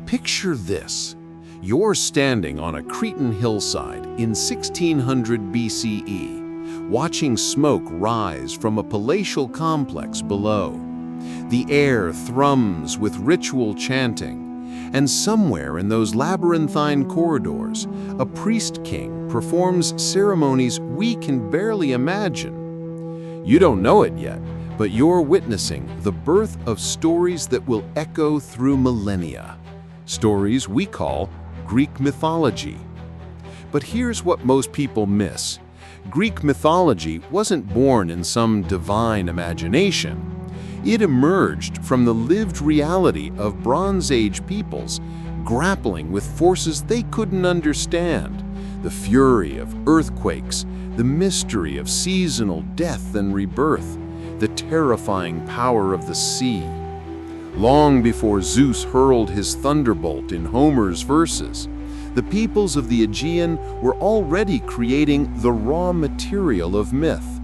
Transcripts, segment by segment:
Picture this. You're standing on a Cretan hillside in 1600 BCE, watching smoke rise from a palatial complex below. The air thrums with ritual chanting, and somewhere in those labyrinthine corridors, a priest-king performs ceremonies we can barely imagine. You don't know it yet, but you're witnessing the birth of stories that will echo through millennia. Stories we call Greek mythology. But here's what most people miss. Greek mythology wasn't born in some divine imagination. It emerged from the lived reality of Bronze Age peoples grappling with forces they couldn't understand. The fury of earthquakes, the mystery of seasonal death and rebirth, the terrifying power of the sea. Long before Zeus hurled his thunderbolt in Homer's verses, the peoples of the Aegean were already creating the raw material of myth.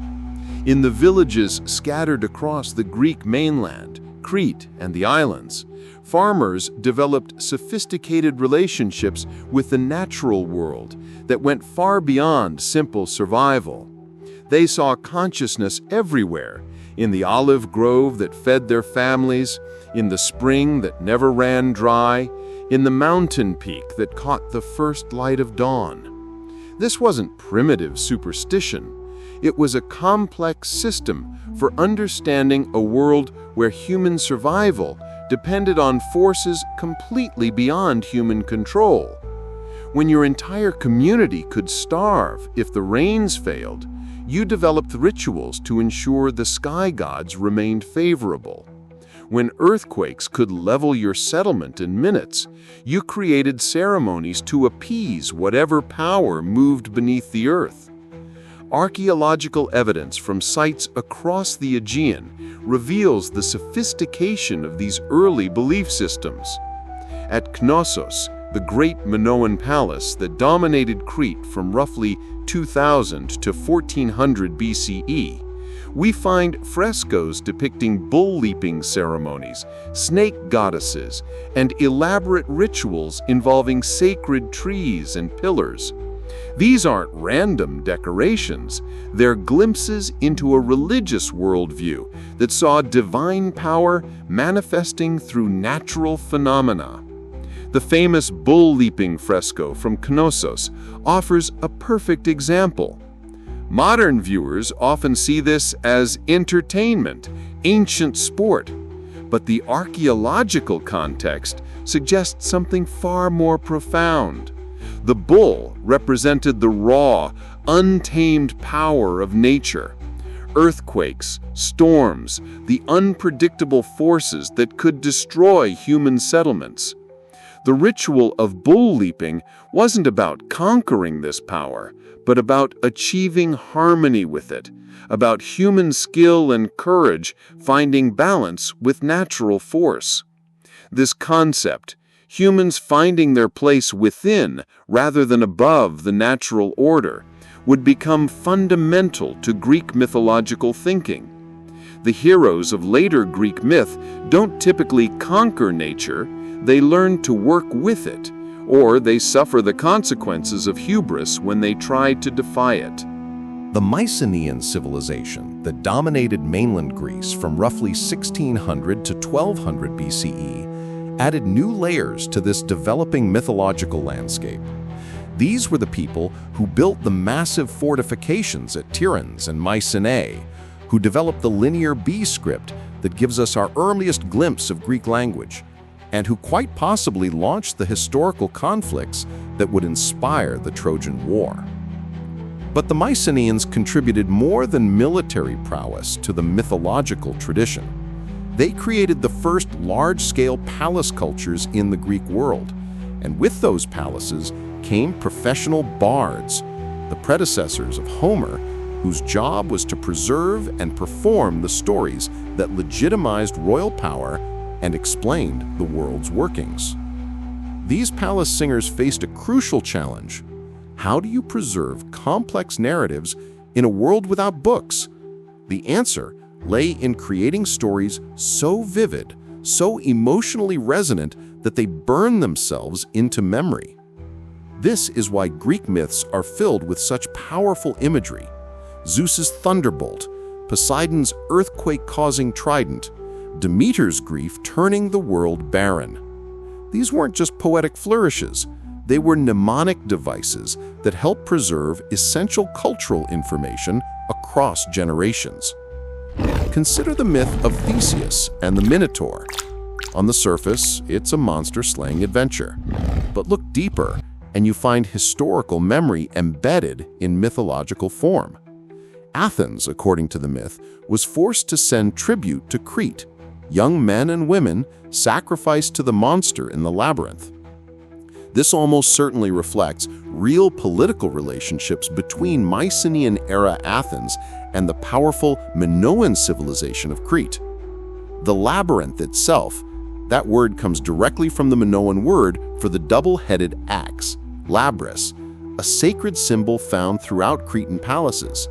In the villages scattered across the Greek mainland, Crete, and the islands, farmers developed sophisticated relationships with the natural world that went far beyond simple survival. They saw consciousness everywhere, in the olive grove that fed their families, in the spring that never ran dry, in the mountain peak that caught the first light of dawn. This wasn't primitive superstition. It was a complex system for understanding a world where human survival depended on forces completely beyond human control. When your entire community could starve if the rains failed, you developed rituals to ensure the sky gods remained favorable. When earthquakes could level your settlement in minutes, you created ceremonies to appease whatever power moved beneath the earth. Archaeological evidence from sites across the Aegean reveals the sophistication of these early belief systems. At Knossos, the great Minoan palace that dominated Crete from roughly 2000 to 1400 BCE, we find frescoes depicting bull-leaping ceremonies, snake goddesses, and elaborate rituals involving sacred trees and pillars. These aren't random decorations, they're glimpses into a religious worldview that saw divine power manifesting through natural phenomena. The famous bull-leaping fresco from Knossos offers a perfect example. Modern viewers often see this as entertainment, ancient sport, but the archaeological context suggests something far more profound. The bull represented the raw, untamed power of nature. Earthquakes, storms, the unpredictable forces that could destroy human settlements. The ritual of bull leaping wasn't about conquering this power, but about achieving harmony with it, about human skill and courage finding balance with natural force. This concept, humans finding their place within rather than above the natural order, would become fundamental to Greek mythological thinking. The heroes of later Greek myth don't typically conquer nature, they learn to work with it, or they suffer the consequences of hubris when they try to defy it. The Mycenaean civilization that dominated mainland Greece from roughly 1600 to 1200 BCE added new layers to this developing mythological landscape. These were the people who built the massive fortifications at Tyrants and Mycenae, who developed the linear B script that gives us our earliest glimpse of Greek language, and who quite possibly launched the historical conflicts that would inspire the Trojan War. But the Mycenaeans contributed more than military prowess to the mythological tradition. They created the first large-scale palace cultures in the Greek world, and with those palaces came professional bards, the predecessors of Homer, whose job was to preserve and perform the stories that legitimized royal power and explained the world's workings. These palace singers faced a crucial challenge. How do you preserve complex narratives in a world without books? The answer lay in creating stories so vivid, so emotionally resonant, that they burn themselves into memory. This is why Greek myths are filled with such powerful imagery. Zeus's thunderbolt, Poseidon's earthquake-causing trident, Demeter's grief turning the world barren. These weren't just poetic flourishes. They were mnemonic devices that help preserve essential cultural information across generations. Consider the myth of Theseus and the Minotaur. On the surface, it's a monster-slaying adventure. But look deeper, and you find historical memory embedded in mythological form. Athens, according to the myth, was forced to send tribute to Crete. Young men and women sacrificed to the monster in the labyrinth. This almost certainly reflects real political relationships between Mycenaean-era Athens and the powerful Minoan civilization of Crete. The labyrinth itself, that word comes directly from the Minoan word for the double-headed axe, labris, a sacred symbol found throughout Cretan palaces,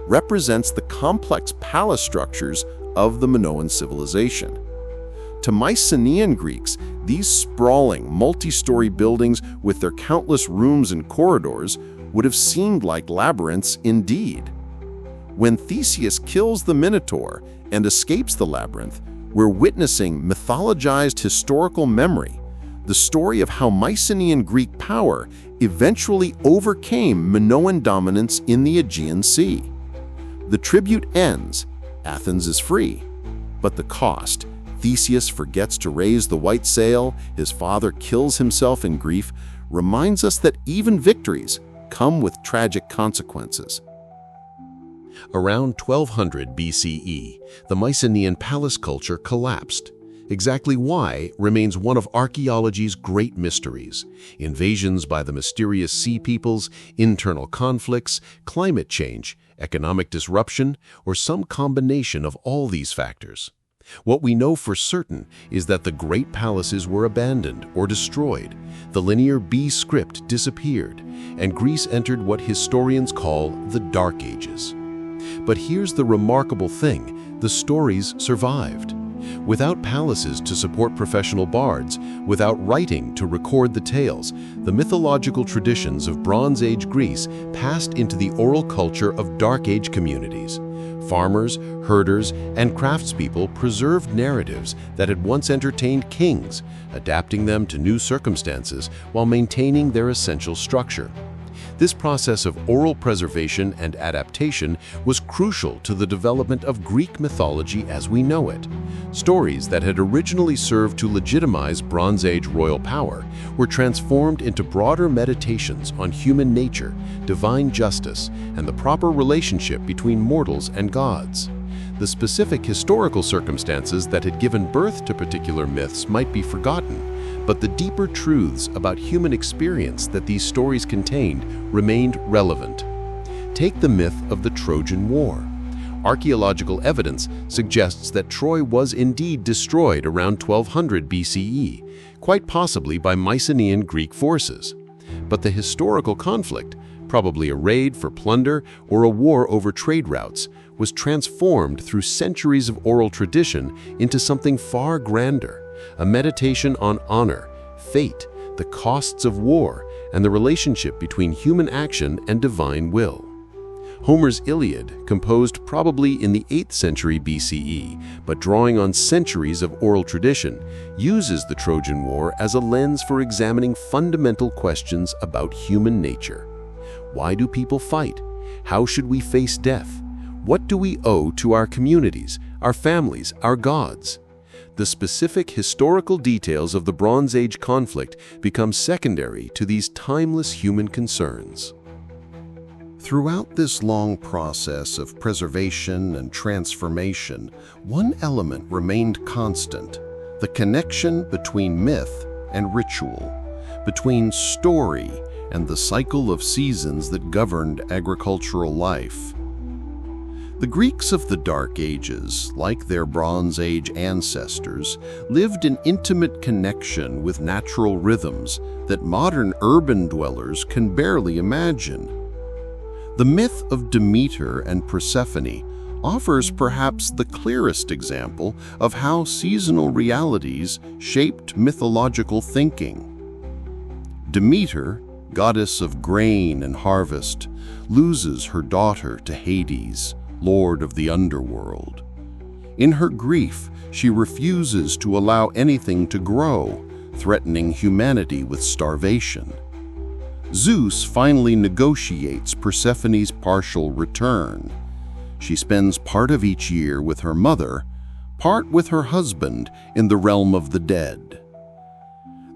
represents the complex palace structures of the Minoan civilization. To Mycenaean Greeks, these sprawling, multi-story buildings with their countless rooms and corridors would have seemed like labyrinths indeed. When Theseus kills the Minotaur and escapes the labyrinth, we're witnessing mythologized historical memory, the story of how Mycenaean Greek power eventually overcame Minoan dominance in the Aegean Sea. The tribute ends, Athens is free, but the cost, Theseus forgets to raise the white sail, his father kills himself in grief, reminds us that even victories come with tragic consequences. Around 1200 BCE, the Mycenaean palace culture collapsed. Exactly why remains one of archaeology's great mysteries. Invasions by the mysterious sea peoples, internal conflicts, climate change, economic disruption, or some combination of all these factors. What we know for certain is that the great palaces were abandoned or destroyed, the linear B script disappeared, and Greece entered what historians call the Dark Ages. But here's the remarkable thing, the stories survived. Without palaces to support professional bards, without writing to record the tales, the mythological traditions of Bronze Age Greece passed into the oral culture of Dark Age communities. Farmers, herders, and craftspeople preserved narratives that had once entertained kings, adapting them to new circumstances while maintaining their essential structure. This process of oral preservation and adaptation was crucial to the development of Greek mythology as we know it. Stories that had originally served to legitimize Bronze Age royal power were transformed into broader meditations on human nature, divine justice, and the proper relationship between mortals and gods. The specific historical circumstances that had given birth to particular myths might be forgotten, but the deeper truths about human experience that these stories contained remained relevant. Take the myth of the Trojan War. Archaeological evidence suggests that Troy was indeed destroyed around 1200 BCE, quite possibly by Mycenaean Greek forces. But the historical conflict, probably a raid for plunder or a war over trade routes, was transformed through centuries of oral tradition into something far grander, a meditation on honor, fate, the costs of war, and the relationship between human action and divine will. Homer's Iliad, composed probably in the 8th century BCE, but drawing on centuries of oral tradition, uses the Trojan War as a lens for examining fundamental questions about human nature. Why do people fight? How should we face death? What do we owe to our communities, our families, our gods? The specific historical details of the Bronze Age conflict become secondary to these timeless human concerns. Throughout this long process of preservation and transformation, one element remained constant: the connection between myth and ritual, between story and the cycle of seasons that governed agricultural life. The Greeks of the Dark Ages, like their Bronze Age ancestors, lived in intimate connection with natural rhythms that modern urban dwellers can barely imagine. The myth of Demeter and Persephone, offers perhaps the clearest example of how seasonal realities shaped mythological thinking. Demeter, goddess of grain and harvest, loses her daughter to Hades, lord of the underworld. In her grief, she refuses to allow anything to grow, threatening humanity with starvation. Zeus finally negotiates Persephone's partial return. She spends part of each year with her mother, part with her husband in the realm of the dead.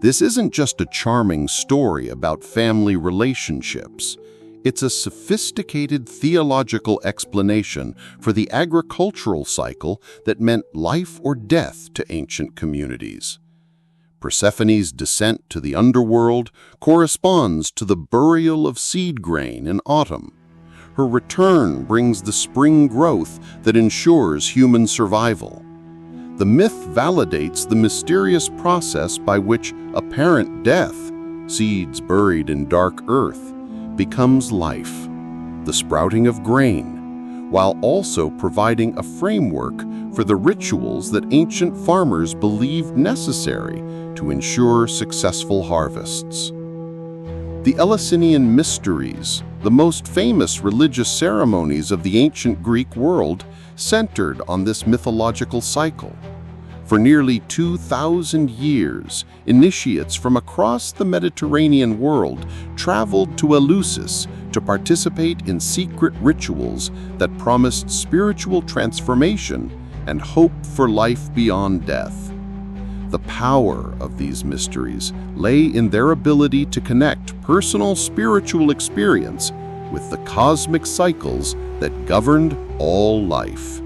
This isn't just a charming story about family relationships. It's a sophisticated theological explanation for the agricultural cycle that meant life or death to ancient communities. Persephone's descent to the underworld corresponds to the burial of seed grain in autumn. Her return brings the spring growth that ensures human survival. The myth validates the mysterious process by which apparent death, seeds buried in dark earth, becomes life, the sprouting of grain, while also providing a framework for the rituals that ancient farmers believed necessary to ensure successful harvests. The Eleusinian Mysteries, the most famous religious ceremonies of the ancient Greek world, centered on this mythological cycle. For nearly 2,000 years, initiates from across the Mediterranean world traveled to Eleusis to participate in secret rituals that promised spiritual transformation and hope for life beyond death. The power of these mysteries lay in their ability to connect personal spiritual experience with the cosmic cycles that governed all life.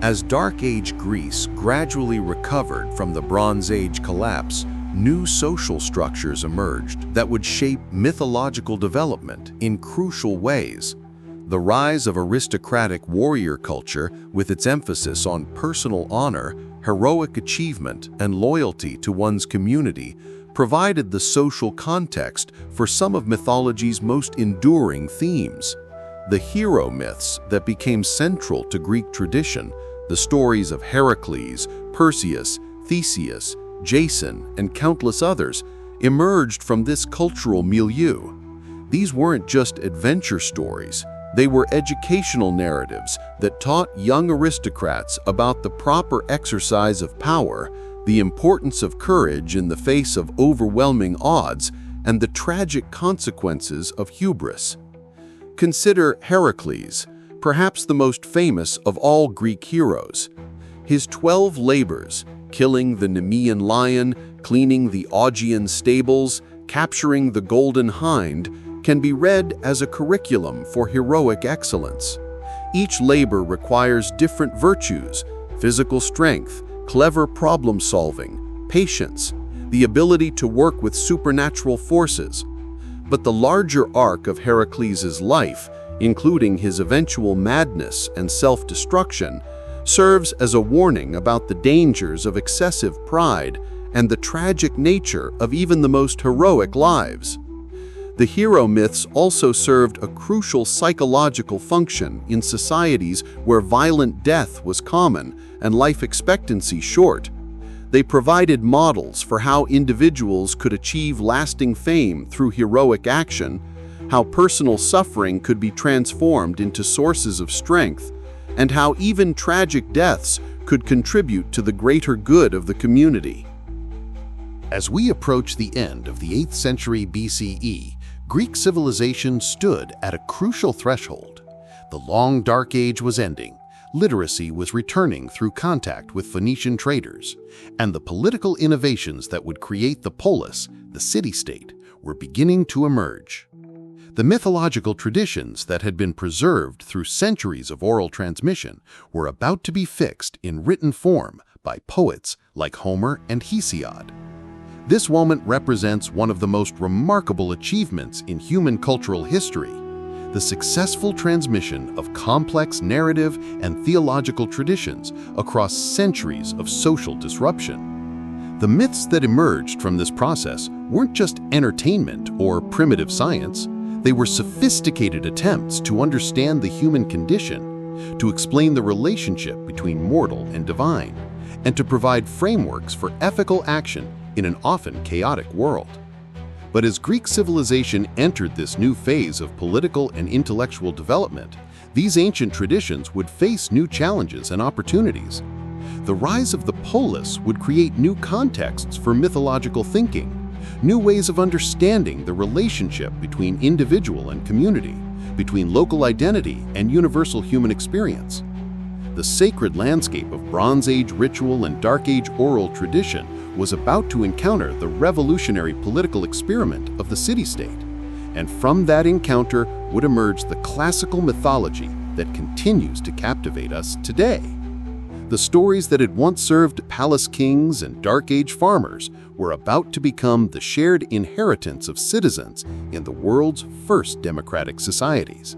As Dark Age Greece gradually recovered from the Bronze Age collapse, new social structures emerged that would shape mythological development in crucial ways. The rise of aristocratic warrior culture, with its emphasis on personal honor, heroic achievement, and loyalty to one's community, provided the social context for some of mythology's most enduring themes. The hero myths that became central to Greek tradition, the stories of Heracles, Perseus, Theseus, Jason, and countless others, emerged from this cultural milieu. These weren't just adventure stories. They were educational narratives that taught young aristocrats about the proper exercise of power, the importance of courage in the face of overwhelming odds, and the tragic consequences of hubris. Consider Heracles, perhaps the most famous of all Greek heroes. His 12 labors, killing the Nemean lion, cleaning the Augean stables, capturing the Golden Hind, can be read as a curriculum for heroic excellence. Each labor requires different virtues: physical strength, clever problem-solving, patience, the ability to work with supernatural forces. But the larger arc of Heracles' life, including his eventual madness and self-destruction, serves as a warning about the dangers of excessive pride and the tragic nature of even the most heroic lives. The hero myths also served a crucial psychological function in societies where violent death was common and life expectancy short. They provided models for how individuals could achieve lasting fame through heroic action, how personal suffering could be transformed into sources of strength, and how even tragic deaths could contribute to the greater good of the community. As we approach the end of the 8th century BCE, Greek civilization stood at a crucial threshold. The long Dark Age was ending, literacy was returning through contact with Phoenician traders, and the political innovations that would create the polis, the city-state, were beginning to emerge. The mythological traditions that had been preserved through centuries of oral transmission were about to be fixed in written form by poets like Homer and Hesiod. This moment represents one of the most remarkable achievements in human cultural history: the successful transmission of complex narrative and theological traditions across centuries of social disruption. The myths that emerged from this process weren't just entertainment or primitive science. They were sophisticated attempts to understand the human condition, to explain the relationship between mortal and divine, and to provide frameworks for ethical action in an often chaotic world. But as Greek civilization entered this new phase of political and intellectual development, these ancient traditions would face new challenges and opportunities. The rise of the polis would create new contexts for mythological thinking, new ways of understanding the relationship between individual and community, between local identity and universal human experience. The sacred landscape of Bronze Age ritual and Dark Age oral tradition was about to encounter the revolutionary political experiment of the city-state. And from that encounter would emerge the classical mythology that continues to captivate us today. The stories that had once served palace kings and Dark Age farmers were about to become the shared inheritance of citizens in the world's first democratic societies.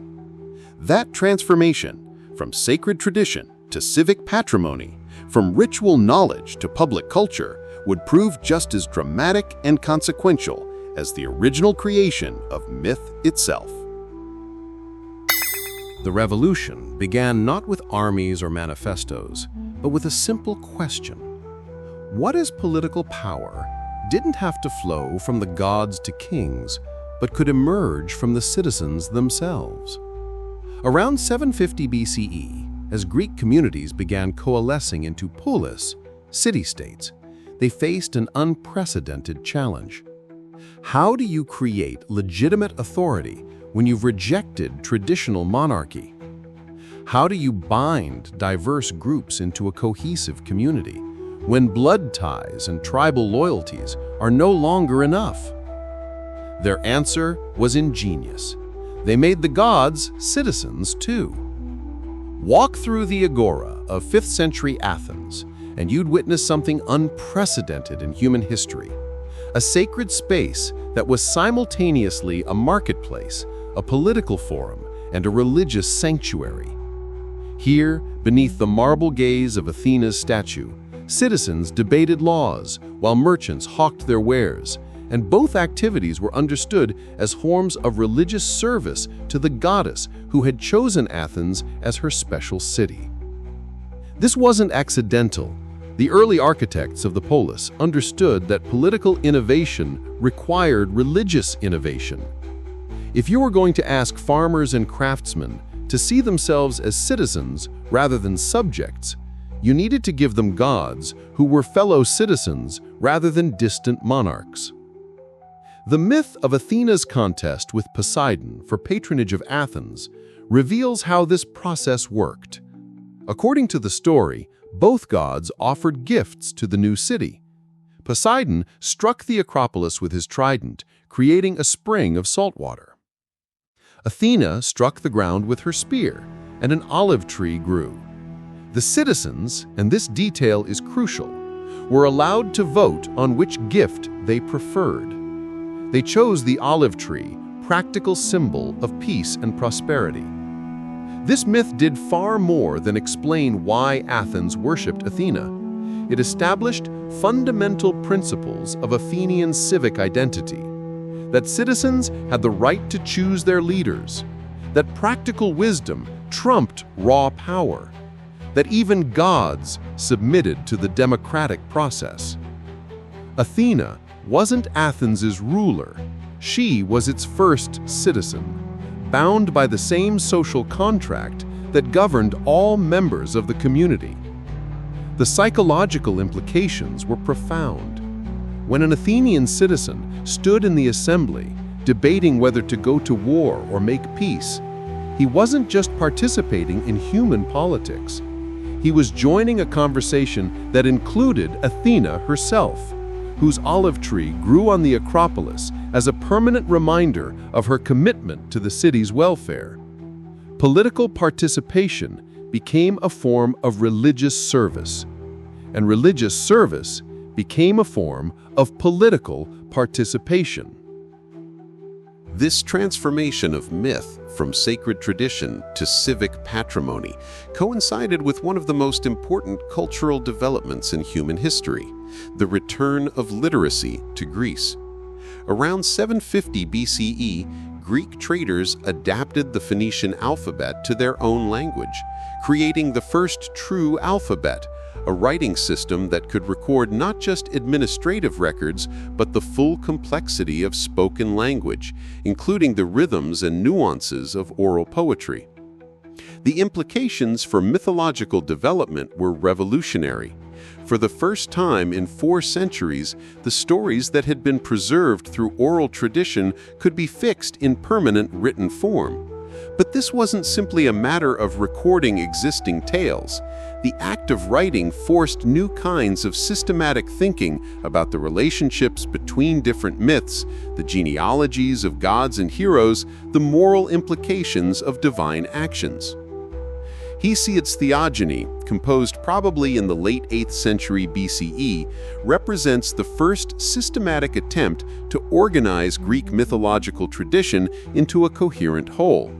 That transformation, from sacred tradition to civic patrimony, from ritual knowledge to public culture, would prove just as dramatic and consequential as the original creation of myth itself. The revolution began not with armies or manifestos, but with a simple question. What is political power didn't have to flow from the gods to kings, but could emerge from the citizens themselves. Around 750 BCE, as Greek communities began coalescing into polis, city-states, they faced an unprecedented challenge. How do you create legitimate authority when you've rejected traditional monarchy? How do you bind diverse groups into a cohesive community when blood ties and tribal loyalties are no longer enough? Their answer was ingenious. They made the gods citizens too. Walk through the agora of 5th century Athens, and you'd witness something unprecedented in human history. A sacred space that was simultaneously a marketplace, a political forum, and a religious sanctuary. Here, beneath the marble gaze of Athena's statue, citizens debated laws while merchants hawked their wares, and both activities were understood as forms of religious service to the goddess who had chosen Athens as her special city. This wasn't accidental. The early architects of the polis understood that political innovation required religious innovation. If you were going to ask farmers and craftsmen to see themselves as citizens rather than subjects, you needed to give them gods who were fellow citizens rather than distant monarchs. The myth of Athena's contest with Poseidon for patronage of Athens reveals how this process worked. According to the story, both gods offered gifts to the new city. Poseidon struck the Acropolis with his trident, creating a spring of salt water. Athena struck the ground with her spear, and an olive tree grew. The citizens, and this detail is crucial, were allowed to vote on which gift they preferred. They chose the olive tree, practical symbol of peace and prosperity. This myth did far more than explain why Athens worshipped Athena. It established fundamental principles of Athenian civic identity, that citizens had the right to choose their leaders, that practical wisdom trumped raw power, that even gods submitted to the democratic process. Athena wasn't Athens' ruler. She was its first citizen, bound by the same social contract that governed all members of the community. The psychological implications were profound. When an Athenian citizen stood in the assembly, debating whether to go to war or make peace, he wasn't just participating in human politics. He was joining a conversation that included Athena herself, whose olive tree grew on the Acropolis as a permanent reminder of her commitment to the city's welfare. Political participation became a form of religious service, and religious service became a form of political participation. This transformation of myth from sacred tradition to civic patrimony coincided with one of the most important cultural developments in human history, the return of literacy to Greece. Around 750 BCE, Greek traders adapted the Phoenician alphabet to their own language, creating the first true alphabet, a writing system that could record not just administrative records, but the full complexity of spoken language, including the rhythms and nuances of oral poetry. The implications for mythological development were revolutionary. For the first time in 4 centuries, the stories that had been preserved through oral tradition could be fixed in permanent written form. But this wasn't simply a matter of recording existing tales. The act of writing forced new kinds of systematic thinking about the relationships between different myths, the genealogies of gods and heroes, the moral implications of divine actions. Hesiod's Theogony, composed probably in the late 8th century BCE, represents the first systematic attempt to organize Greek mythological tradition into a coherent whole.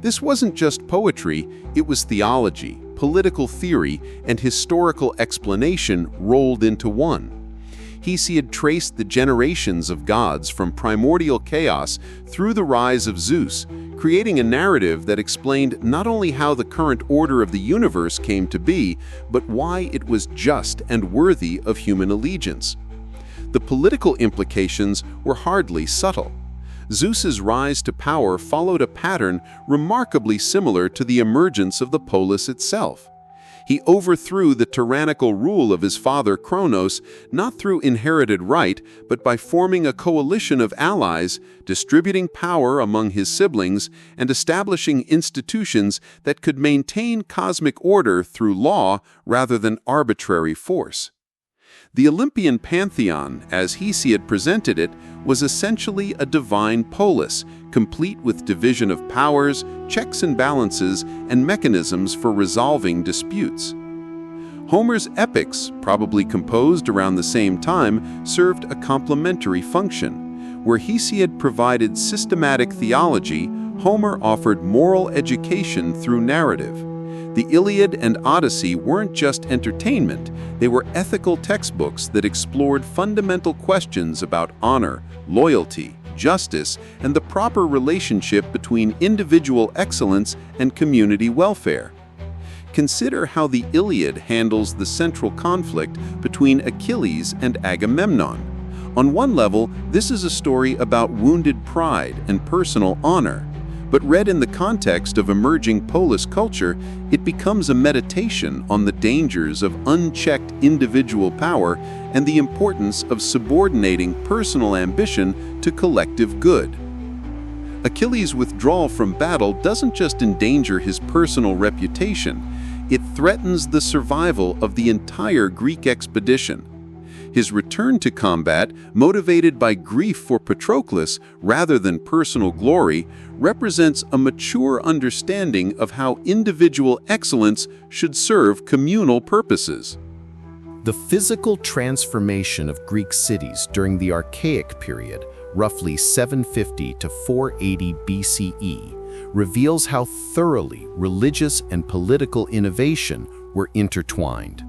This wasn't just poetry, it was theology, political theory, and historical explanation rolled into one. Hesiod traced the generations of gods from primordial chaos through the rise of Zeus, creating a narrative that explained not only how the current order of the universe came to be, but why it was just and worthy of human allegiance. The political implications were hardly subtle. Zeus's rise to power followed a pattern remarkably similar to the emergence of the polis itself. He overthrew the tyrannical rule of his father Kronos, not through inherited right, but by forming a coalition of allies, distributing power among his siblings, and establishing institutions that could maintain cosmic order through law rather than arbitrary force. The Olympian pantheon, as Hesiod presented it, was essentially a divine polis, complete with division of powers, checks and balances, and mechanisms for resolving disputes. Homer's epics, probably composed around the same time, served a complementary function. Where Hesiod provided systematic theology, Homer offered moral education through narrative. The Iliad and Odyssey weren't just entertainment, they were ethical textbooks that explored fundamental questions about honor, loyalty, justice, and the proper relationship between individual excellence and community welfare. Consider how the Iliad handles the central conflict between Achilles and Agamemnon. On one level, this is a story about wounded pride and personal honor. But read in the context of emerging polis culture, it becomes a meditation on the dangers of unchecked individual power and the importance of subordinating personal ambition to collective good. Achilles' withdrawal from battle doesn't just endanger his personal reputation, it threatens the survival of the entire Greek expedition. His return to combat, motivated by grief for Patroclus rather than personal glory, represents a mature understanding of how individual excellence should serve communal purposes. The physical transformation of Greek cities during the Archaic period, roughly 750 to 480 BCE, reveals how thoroughly religious and political innovation were intertwined.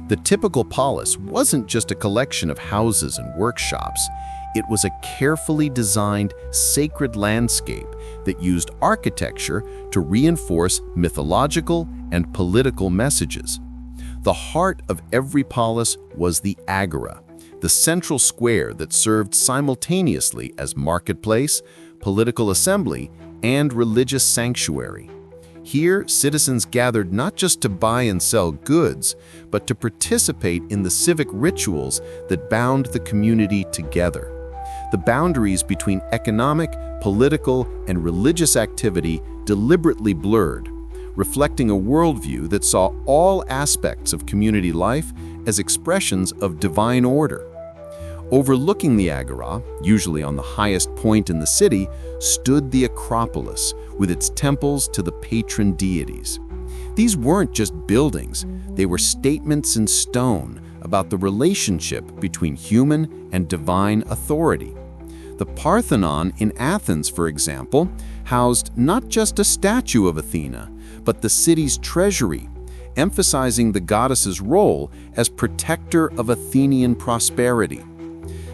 The typical polis wasn't just a collection of houses and workshops. It was a carefully designed, sacred landscape that used architecture to reinforce mythological and political messages. The heart of every polis was the agora, the central square that served simultaneously as marketplace, political assembly, and religious sanctuary. Here, citizens gathered not just to buy and sell goods, but to participate in the civic rituals that bound the community together. The boundaries between economic, political, and religious activity deliberately blurred, reflecting a worldview that saw all aspects of community life as expressions of divine order. Overlooking the agora, usually on the highest point in the city, stood the Acropolis, with its temples to the patron deities. These weren't just buildings, they were statements in stone about the relationship between human and divine authority. The Parthenon in Athens, for example, housed not just a statue of Athena, but the city's treasury, emphasizing the goddess's role as protector of Athenian prosperity.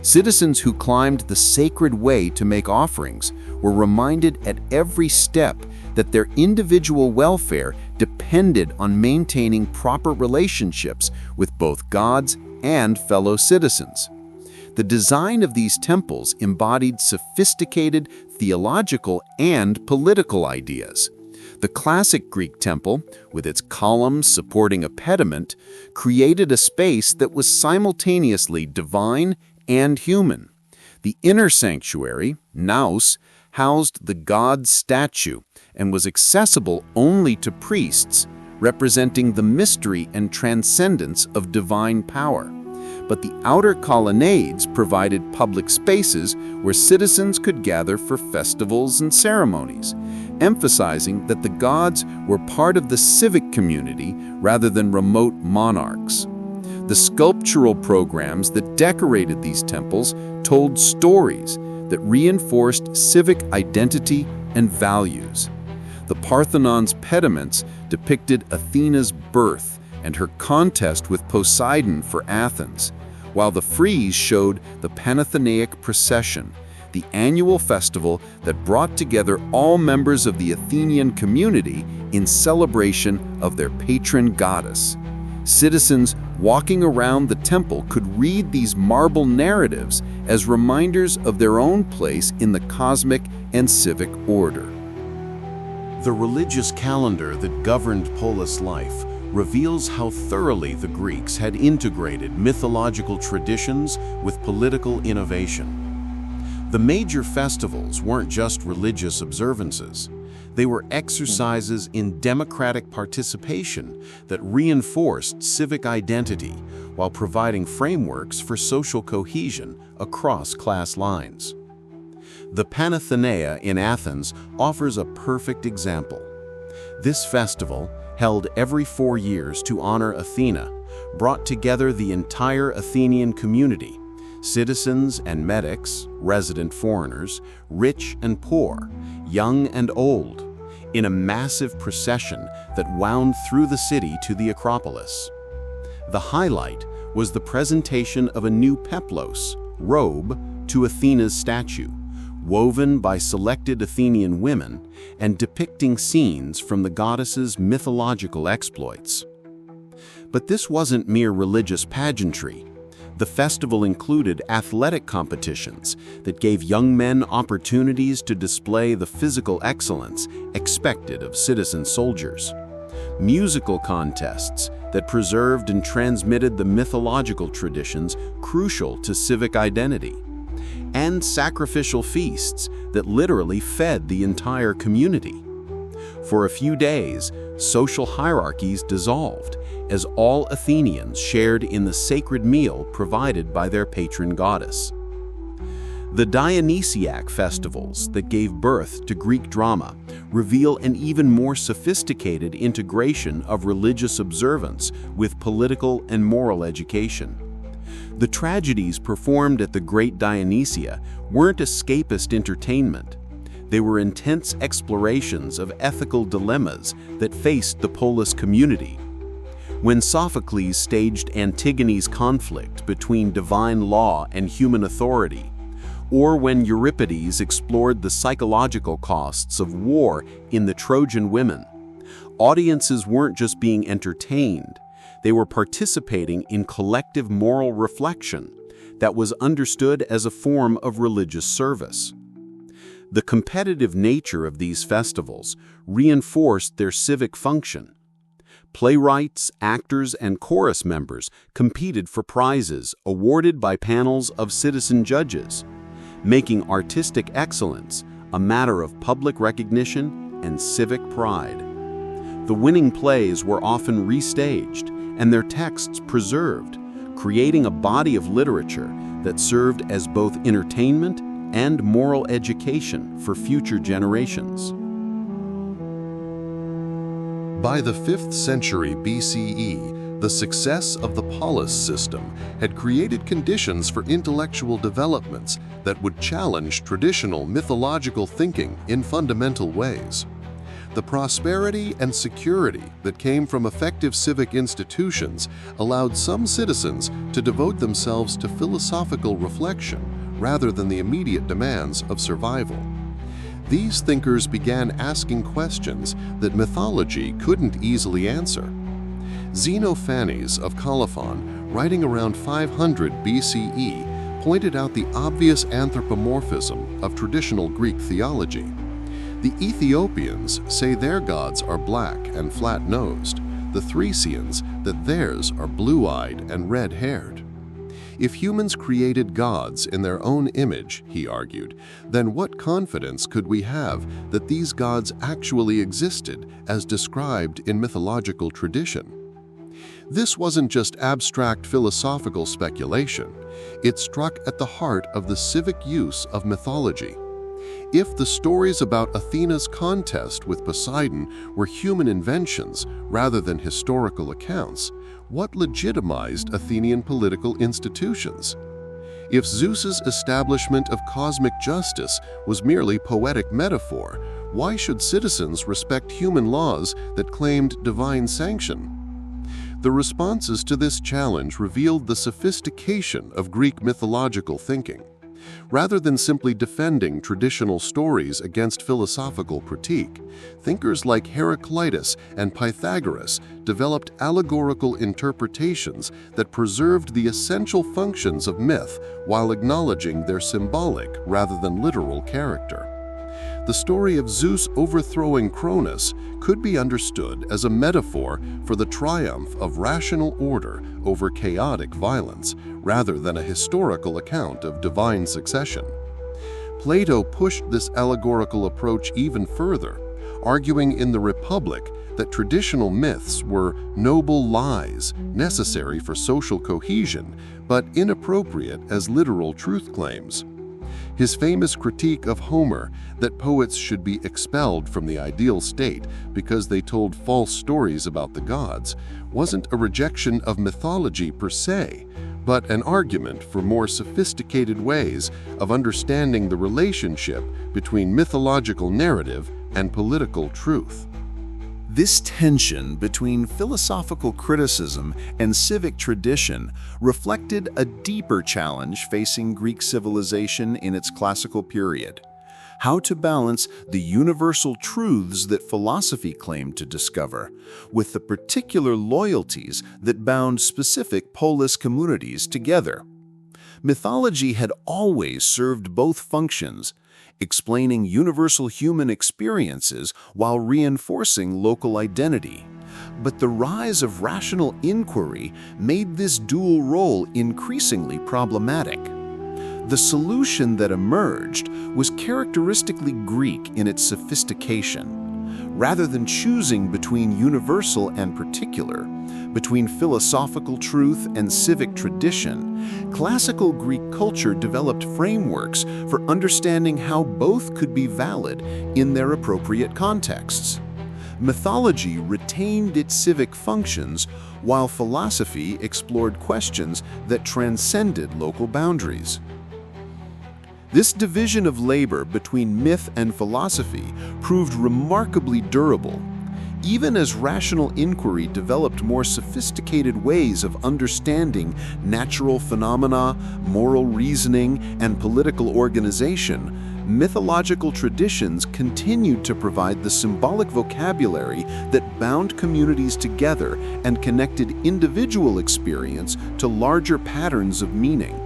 Citizens who climbed the sacred way to make offerings were reminded at every step that their individual welfare depended on maintaining proper relationships with both gods and fellow citizens. The design of these temples embodied sophisticated theological and political ideas. The classic Greek temple, with its columns supporting a pediment, created a space that was simultaneously divine and human. The inner sanctuary, naos, housed the god's statue and was accessible only to priests, representing the mystery and transcendence of divine power. But the outer colonnades provided public spaces where citizens could gather for festivals and ceremonies, emphasizing that the gods were part of the civic community rather than remote monarchs. The sculptural programs that decorated these temples told stories that reinforced civic identity and values. The Parthenon's pediments depicted Athena's birth and her contest with Poseidon for Athens, while the frieze showed the Panathenaia procession, the annual festival that brought together all members of the Athenian community in celebration of their patron goddess. Citizens walking around the temple could read these marble narratives as reminders of their own place in the cosmic and civic order. The religious calendar that governed polis life reveals how thoroughly the Greeks had integrated mythological traditions with political innovation. The major festivals weren't just religious observances. They were exercises in democratic participation that reinforced civic identity while providing frameworks for social cohesion across class lines. The Panathenaia in Athens offers a perfect example. This festival, held every 4 years to honor Athena, brought together the entire Athenian community, citizens and medics, resident foreigners, rich and poor, young and old, in a massive procession that wound through the city to the Acropolis. The highlight was the presentation of a new peplos, robe, to Athena's statue, woven by selected Athenian women and depicting scenes from the goddess's mythological exploits. But this wasn't mere religious pageantry. The festival included athletic competitions that gave young men opportunities to display the physical excellence expected of citizen soldiers, musical contests that preserved and transmitted the mythological traditions crucial to civic identity, and sacrificial feasts that literally fed the entire community. For a few days, social hierarchies dissolved as all Athenians shared in the sacred meal provided by their patron goddess. The Dionysiac festivals that gave birth to Greek drama reveal an even more sophisticated integration of religious observance with political and moral education. The tragedies performed at the Great Dionysia weren't escapist entertainment. They were intense explorations of ethical dilemmas that faced the polis community. When Sophocles staged Antigone's conflict between divine law and human authority, or when Euripides explored the psychological costs of war in The Trojan Women, audiences weren't just being entertained, they were participating in collective moral reflection that was understood as a form of religious service. The competitive nature of these festivals reinforced their civic function. Playwrights, actors, and chorus members competed for prizes awarded by panels of citizen judges, making artistic excellence a matter of public recognition and civic pride. The winning plays were often restaged and their texts preserved, creating a body of literature that served as both entertainment and moral education for future generations. By the 5th century BCE, the success of the polis system had created conditions for intellectual developments that would challenge traditional mythological thinking in fundamental ways. The prosperity and security that came from effective civic institutions allowed some citizens to devote themselves to philosophical reflection rather than the immediate demands of survival. These thinkers began asking questions that mythology couldn't easily answer. Xenophanes of Colophon, writing around 500 BCE, pointed out the obvious anthropomorphism of traditional Greek theology. The Ethiopians say their gods are black and flat-nosed, the Thracians that theirs are blue-eyed and red-haired. If humans created gods in their own image, he argued, then what confidence could we have that these gods actually existed as described in mythological tradition? This wasn't just abstract philosophical speculation. It struck at the heart of the civic use of mythology. If the stories about Athena's contest with Poseidon were human inventions rather than historical accounts, what legitimized Athenian political institutions? If Zeus's establishment of cosmic justice was merely poetic metaphor, why should citizens respect human laws that claimed divine sanction? The responses to this challenge revealed the sophistication of Greek mythological thinking. Rather than simply defending traditional stories against philosophical critique, thinkers like Heraclitus and Pythagoras developed allegorical interpretations that preserved the essential functions of myth while acknowledging their symbolic rather than literal character. The story of Zeus overthrowing Cronus could be understood as a metaphor for the triumph of rational order over chaotic violence, rather than a historical account of divine succession. Plato pushed this allegorical approach even further, arguing in the Republic that traditional myths were noble lies necessary for social cohesion, but inappropriate as literal truth claims. His famous critique of Homer, that poets should be expelled from the ideal state because they told false stories about the gods, wasn't a rejection of mythology per se, but an argument for more sophisticated ways of understanding the relationship between mythological narrative and political truth. This tension between philosophical criticism and civic tradition reflected a deeper challenge facing Greek civilization in its classical period: how to balance the universal truths that philosophy claimed to discover with the particular loyalties that bound specific polis communities together. Mythology had always served both functions, explaining universal human experiences while reinforcing local identity. But the rise of rational inquiry made this dual role increasingly problematic. The solution that emerged was characteristically Greek in its sophistication. Rather than choosing between universal and particular, between philosophical truth and civic tradition, classical Greek culture developed frameworks for understanding how both could be valid in their appropriate contexts. Mythology retained its civic functions, while philosophy explored questions that transcended local boundaries. This division of labor between myth and philosophy proved remarkably durable. Even as rational inquiry developed more sophisticated ways of understanding natural phenomena, moral reasoning, and political organization, mythological traditions continued to provide the symbolic vocabulary that bound communities together and connected individual experience to larger patterns of meaning.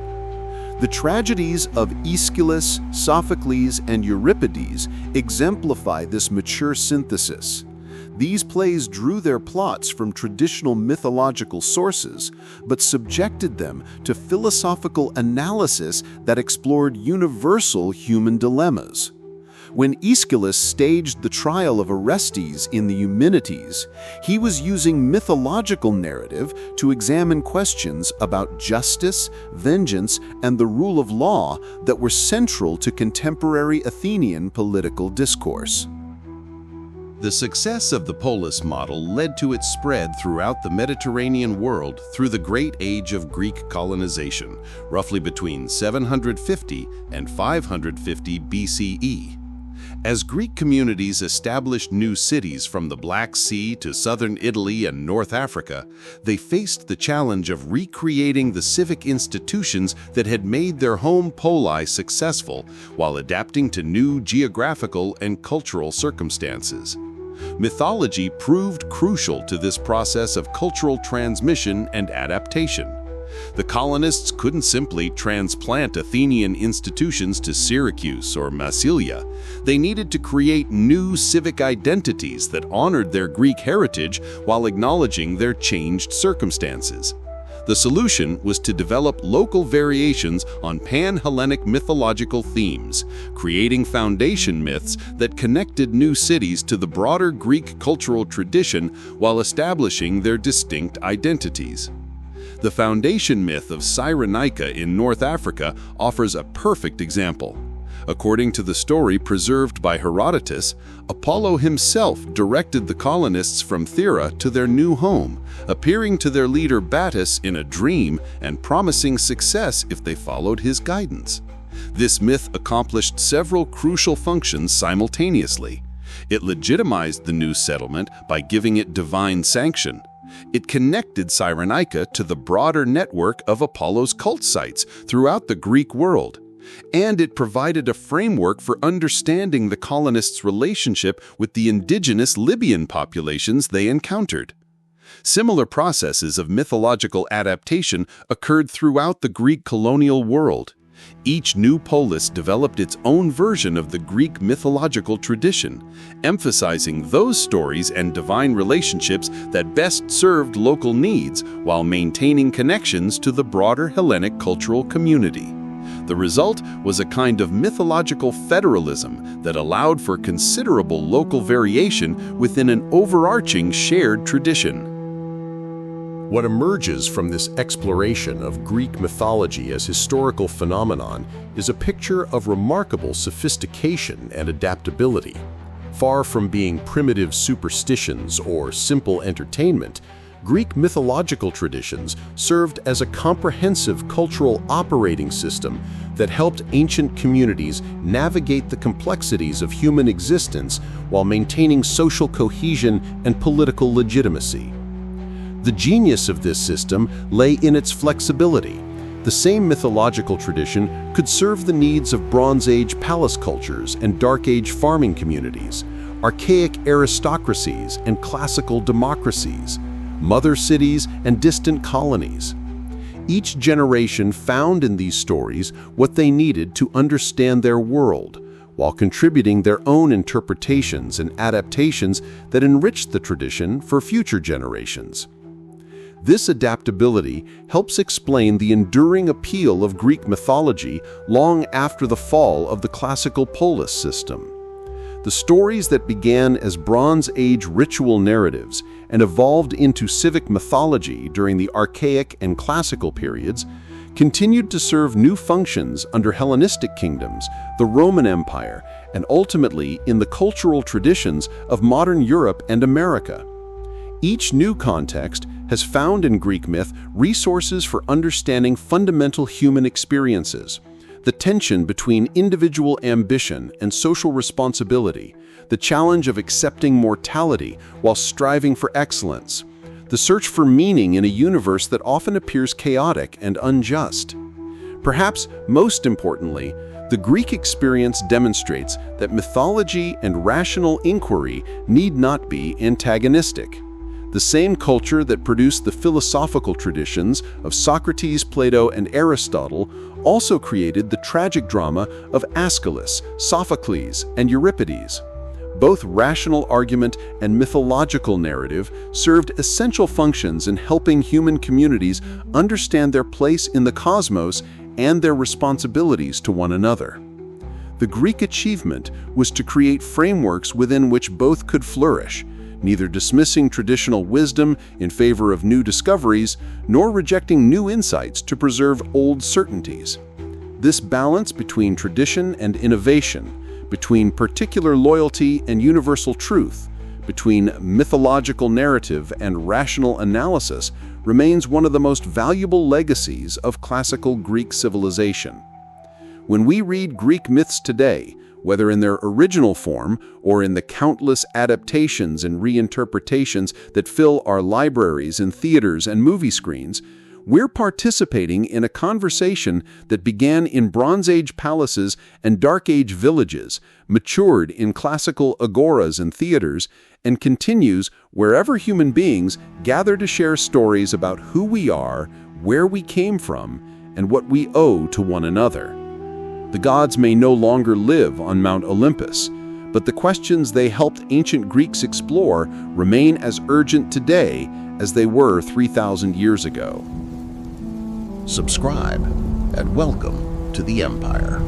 The tragedies of Aeschylus, Sophocles, and Euripides exemplify this mature synthesis. These plays drew their plots from traditional mythological sources, but subjected them to philosophical analysis that explored universal human dilemmas. When Aeschylus staged the trial of Orestes in the Eumenides, he was using mythological narrative to examine questions about justice, vengeance, and the rule of law that were central to contemporary Athenian political discourse. The success of the polis model led to its spread throughout the Mediterranean world through the Great Age of Greek colonization, roughly between 750 and 550 BCE. As Greek communities established new cities from the Black Sea to southern Italy and North Africa, they faced the challenge of recreating the civic institutions that had made their home poli successful while adapting to new geographical and cultural circumstances. Mythology proved crucial to this process of cultural transmission and adaptation. The colonists couldn't simply transplant Athenian institutions to Syracuse or Massilia. They needed to create new civic identities that honored their Greek heritage while acknowledging their changed circumstances. The solution was to develop local variations on pan-Hellenic mythological themes, creating foundation myths that connected new cities to the broader Greek cultural tradition while establishing their distinct identities. The foundation myth of Cyrenaica in North Africa offers a perfect example. According to the story preserved by Herodotus, Apollo himself directed the colonists from Thera to their new home, appearing to their leader Battus in a dream and promising success if they followed his guidance. This myth accomplished several crucial functions simultaneously. It legitimized the new settlement by giving it divine sanction. It connected Cyrenaica to the broader network of Apollo's cult sites throughout the Greek world. And it provided a framework for understanding the colonists' relationship with the indigenous Libyan populations they encountered. Similar processes of mythological adaptation occurred throughout the Greek colonial world. Each new polis developed its own version of the Greek mythological tradition, emphasizing those stories and divine relationships that best served local needs while maintaining connections to the broader Hellenic cultural community. The result was a kind of mythological federalism that allowed for considerable local variation within an overarching shared tradition. What emerges from this exploration of Greek mythology as historical phenomenon is a picture of remarkable sophistication and adaptability. Far from being primitive superstitions or simple entertainment, Greek mythological traditions served as a comprehensive cultural operating system that helped ancient communities navigate the complexities of human existence while maintaining social cohesion and political legitimacy. The genius of this system lay in its flexibility. The same mythological tradition could serve the needs of Bronze Age palace cultures and Dark Age farming communities, archaic aristocracies and classical democracies, mother cities and distant colonies. Each generation found in these stories what they needed to understand their world, while contributing their own interpretations and adaptations that enriched the tradition for future generations. This adaptability helps explain the enduring appeal of Greek mythology long after the fall of the classical polis system. The stories that began as Bronze Age ritual narratives and evolved into civic mythology during the Archaic and Classical periods continued to serve new functions under Hellenistic kingdoms, the Roman Empire, and ultimately in the cultural traditions of modern Europe and America. Each new context has found in Greek myth resources for understanding fundamental human experiences, the tension between individual ambition and social responsibility, the challenge of accepting mortality while striving for excellence, the search for meaning in a universe that often appears chaotic and unjust. Perhaps most importantly, the Greek experience demonstrates that mythology and rational inquiry need not be antagonistic. The same culture that produced the philosophical traditions of Socrates, Plato, and Aristotle also created the tragic drama of Aeschylus, Sophocles, and Euripides. Both rational argument and mythological narrative served essential functions in helping human communities understand their place in the cosmos and their responsibilities to one another. The Greek achievement was to create frameworks within which both could flourish, neither dismissing traditional wisdom in favor of new discoveries, nor rejecting new insights to preserve old certainties. This balance between tradition and innovation, between particular loyalty and universal truth, between mythological narrative and rational analysis, remains one of the most valuable legacies of classical Greek civilization. When we read Greek myths today, whether in their original form or in the countless adaptations and reinterpretations that fill our libraries and theaters and movie screens. We're participating in a conversation that began in Bronze Age palaces and Dark Age villages, matured in classical agoras and theaters, and continues wherever human beings gather to share stories about who we are, where we came from, and what we owe to one another. The gods may no longer live on Mount Olympus, but the questions they helped ancient Greeks explore remain as urgent today as they were 3,000 years ago. Subscribe and welcome to the Empire.